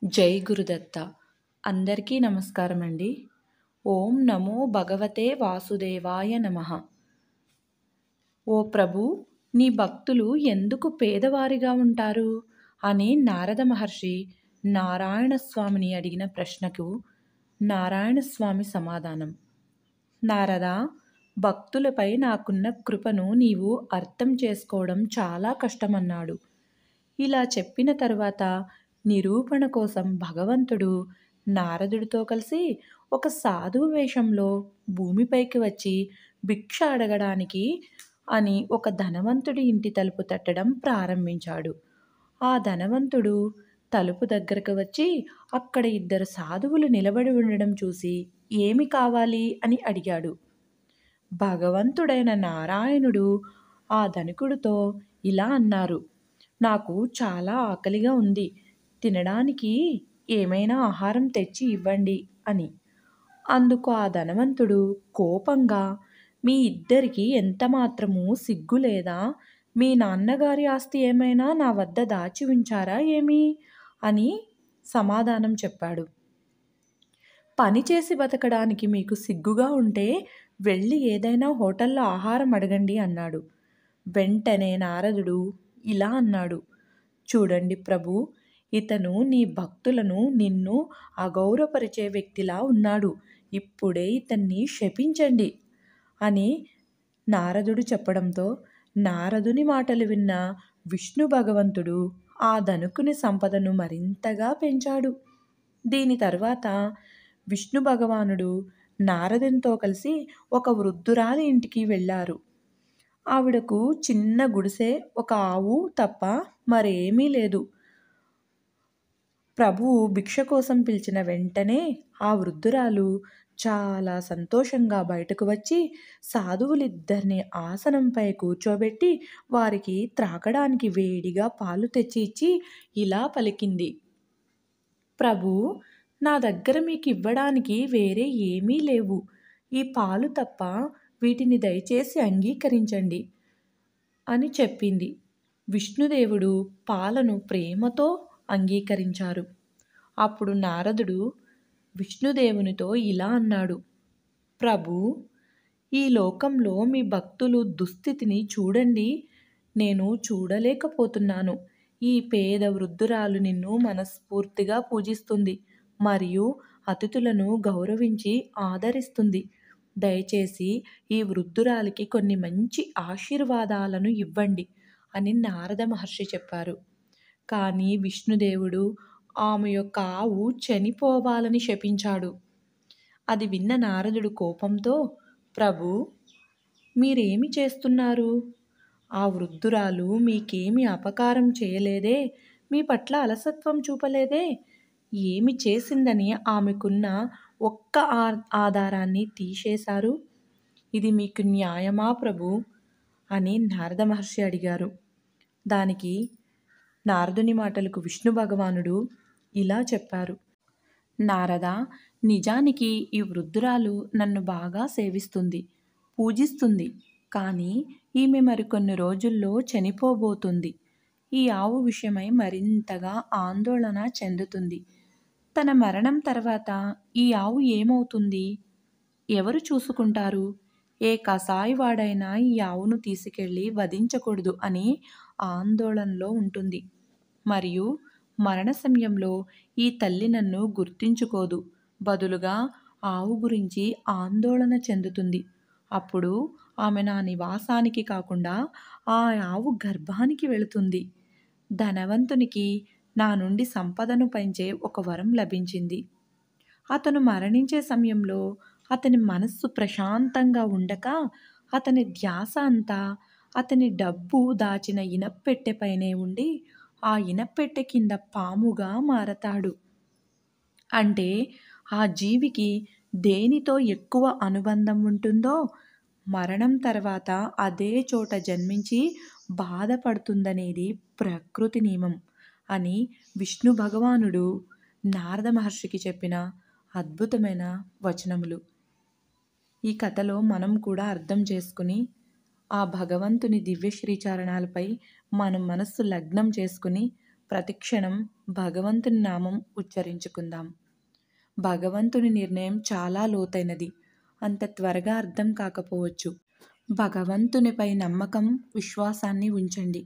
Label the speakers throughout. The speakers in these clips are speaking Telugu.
Speaker 1: జై గురుదత్త. అందరికీ నమస్కారం అండి. ఓం నమో భగవతే వాసుదేవాయ నమః. ఓ ప్రభు, నీ భక్తులు ఎందుకు పేదవారిగా ఉంటారు అని నారద మహర్షి నారాయణ స్వామిని అడిగిన ప్రశ్నకు నారాయణ స్వామి సమాధానం: నారదా, భక్తులపై నాకున్న కృపను నీవు అర్థం చేసుకోవడం చాలా కష్టమన్నాడు. ఇలా చెప్పిన తరువాత నిరూపణ కోసం భగవంతుడు నారదుడితో కలిసి ఒక సాధువు వేషంలో భూమిపైకి వచ్చి భిక్ష అడగడానికి అని ఒక ధనవంతుడి ఇంటి తలుపు తట్టడం ప్రారంభించాడు. ఆ ధనవంతుడు తలుపు దగ్గరకు వచ్చి అక్కడ ఇద్దరు సాధువులు నిలబడి ఉండడం చూసి ఏమి కావాలి అని అడిగాడు. భగవంతుడైన నారాయణుడు ఆ ధనికుడితో ఇలా అన్నారు: నాకు చాలా ఆకలిగా ఉంది, తినడానికి ఏమైనా ఆహారం తెచ్చి ఇవ్వండి అని. అందుకు ఆ ధనవంతుడు కోపంగా, మీ ఇద్దరికీ ఎంతమాత్రమూ సిగ్గు లేదా? మీ నాన్నగారి ఆస్తి ఏమైనా నా వద్ద దాచి ఉంచారా ఏమి అని సమాధానం చెప్పాడు. పని చేసి బతకడానికి మీకు సిగ్గుగా ఉంటే వెళ్ళి ఏదైనా హోటల్లో ఆహారం అడగండి అన్నాడు. వెంటనే నారదుడు ఇలా అన్నాడు: చూడండి ప్రభు, ఇతను నీ భక్తులను నిన్ను అగౌరవపరిచే వ్యక్తిలా ఉన్నాడు. ఇప్పుడే ఇతన్ని శపించండి అని నారదుడు చెప్పడంతో నారదుని మాటలు విన్న విష్ణు భగవంతుడు ఆ ధనుకుని సంపదను మరింతగా పెంచాడు. దీని తర్వాత విష్ణు భగవానుడు నారదునితో కలిసి ఒక వృద్ధురాలి ఇంటికి వెళ్ళారు. ఆవిడకు చిన్న గుడిసె, ఒక ఆవు తప్ప మరేమీ లేదు. ప్రభువు భిక్ష కోసం పిలిచిన వెంటనే ఆ వృద్ధురాలు చాలా సంతోషంగా బయటకు వచ్చి సాధువులిద్దరిని ఆసనంపై కూర్చోబెట్టి వారికి త్రాగడానికి వేడిగా పాలు తెచ్చి ఇచ్చి ఇలా పలికింది: ప్రభు, నా దగ్గర మీకు ఇవ్వడానికి వేరే ఏమీ లేవు. ఈ పాలు తప్ప వీటిని దయచేసి అంగీకరించండి అని చెప్పింది. విష్ణుదేవుడు పాలను ప్రేమతో అంగీకరించారు. అప్పుడు నారదుడు విష్ణుదేవునితో ఇలా అన్నాడు: ప్రభు, ఈ లోకంలో మీ భక్తులు దుస్థితిని చూడండి. నేను చూడలేకపోతున్నాను. ఈ పేద వృద్ధురాలు నిన్ను మనస్ఫూర్తిగా పూజిస్తుంది మరియు అతిథులను గౌరవించి ఆదరిస్తుంది. దయచేసి ఈ వృద్ధురాలికి కొన్ని మంచి ఆశీర్వాదాలను ఇవ్వండి అని నారద మహర్షి చెప్పారు. కానీ విష్ణుదేవుడు ఆమె యొక్క ఆవు చనిపోవాలని శపించాడు. అది విన్న నారదుడు కోపంతో, ప్రభు, మీరేమి చేస్తున్నారు? ఆ వృద్ధురాలు మీకేమి అపకారం చేయలేదే, మీ పట్ల అలసత్వం చూపలేదే. ఏమి చేసిందని ఆమెకున్న ఒక్క ఆధారాన్ని తీసేశారు. ఇది మీకు న్యాయమా ప్రభు అని నారద మహర్షి అడిగారు. దానికి నారదుని మాటలకు విష్ణు భగవానుడు ఇలా చెప్పారు: నారదా, నిజానికి ఈ వృద్ధురాలు నన్ను బాగా సేవిస్తుంది, పూజిస్తుంది. కానీ ఈమె మరికొన్ని రోజుల్లో చనిపోబోతుంది. ఈ ఆవు విషయమై మరింతగా ఆందోళన చెందుతుంది. తన మరణం తర్వాత ఈ ఆవు ఏమవుతుంది? ఎవరు చూసుకుంటారు? ఏ కసాయివాడైనా ఈ ఆవును తీసుకెళ్ళి వధించకూడదు అని ఆందోళనలో ఉంటుంది. మరియు మరణ సమయంలో ఈ తల్లి నన్ను గుర్తించుకోదు. బదులుగా ఆవు గురించి ఆందోళన చెందుతుంది. అప్పుడు ఆమె నా నివాసానికి కాకుండా ఆ ఆవు గర్భానికి వెళుతుంది. ధనవంతునికి నా నుండి సంపదను పెంచే ఒక వరం లభించింది. అతను మరణించే సమయంలో అతని మనస్సు ప్రశాంతంగా ఉండక అతని ధ్యాస అంతా అతని డబ్బు దాచిన ఇనప్పెట్టెపైనే ఉండి ఆ ఇనప్పెట్టె కింద పాముగా మారతాడు. అంటే ఆ జీవికి దేనితో ఎక్కువ అనుబంధం ఉంటుందో మరణం తర్వాత అదే చోట జన్మించి బాధపడుతుందనేది ప్రకృతి నియమం అని విష్ణు భగవానుడు నారద మహర్షికి చెప్పిన అద్భుతమైన వచనములు. ఈ కథలో మనం కూడా అర్థం చేసుకుని ఆ భగవంతుని దివ్య శ్రీచరణాలపై మనం మనస్సు లగ్నం చేసుకుని ప్రతిక్షణం భగవంతుని నామం ఉచ్చరించుకుందాం. భగవంతుని నిర్ణయం చాలా లోతైనది. అంత త్వరగా అర్థం కాకపోవచ్చు. భగవంతునిపై నమ్మకం, విశ్వాసాన్ని ఉంచండి.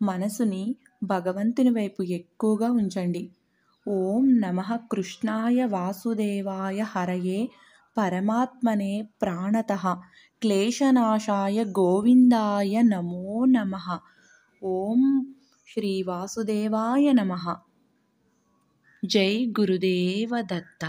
Speaker 1: మనసుని భగవంతుని వైపు ఎక్కువగా ఉంచండి. ఓం నమః కృష్ణాయ వాసుదేవాయ హరయే పరమాత్మనే ప్రాణతః క్లేశనాశాయ గోవిందాయ నమో నమః. ఓం శ్రీ వాసుదేవాయ నమః. జై గురుదేవ దత్త.